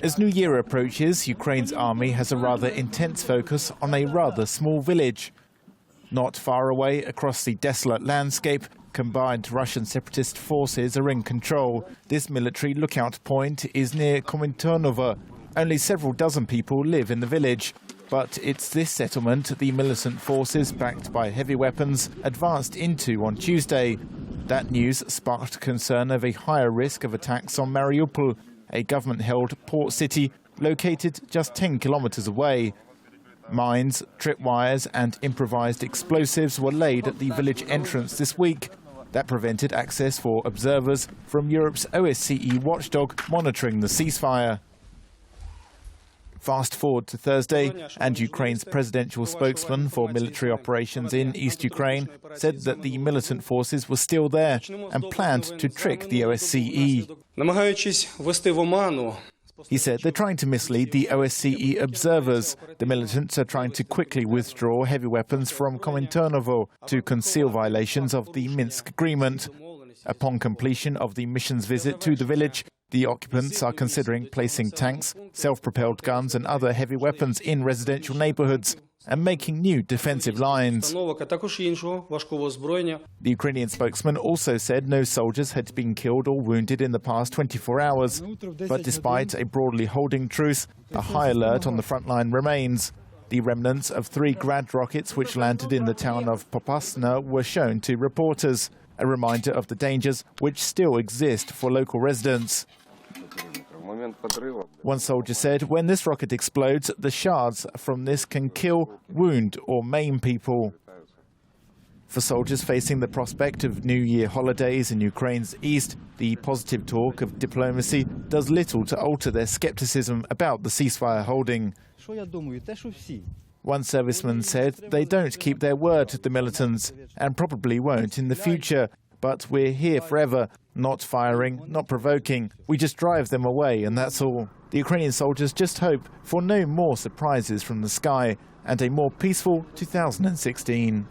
As New Year approaches, Ukraine's army has a rather intense focus on a rather small village. Not far away, across the desolate landscape, combined Russian-separatist forces are in control. This military lookout point is near Kominternovo. Only several dozen people live in the village. But it's this settlement the militant forces, backed by heavy weapons, advanced into on Tuesday. That news sparked concern of a higher risk of attacks on Mariupol, a government-held port city located just 10 kilometers away. Mines, tripwires and improvised explosives were laid at the village entrance this week. That prevented access for observers from Europe's OSCE watchdog monitoring the ceasefire. Fast forward to Thursday, and Ukraine's presidential spokesman for military operations in East Ukraine said that the militant forces were still there and planned to trick the OSCE. He said they're trying to mislead the OSCE observers. The militants are trying to quickly withdraw heavy weapons from Kominternovo to conceal violations of the Minsk agreement. Upon completion of the mission's visit to the village, the occupants are considering placing tanks, self-propelled guns and other heavy weapons in residential neighborhoods and making new defensive lines. The Ukrainian spokesman also said no soldiers had been killed or wounded in the past 24 hours. But despite a broadly holding truce, a high alert on the front line remains. The remnants of 3 Grad rockets which landed in the town of Popasna were shown to reporters, a reminder of the dangers which still exist for local residents. One soldier said, when this rocket explodes, the shards from this can kill, wound or maim people. For soldiers facing the prospect of New Year holidays in Ukraine's east, the positive talk of diplomacy does little to alter their skepticism about the ceasefire holding. One serviceman said they don't keep their word to the militants and probably won't in the future. But we're here forever, not firing, not provoking. We just drive them away and that's all. The Ukrainian soldiers just hope for no more surprises from the sky and a more peaceful 2016.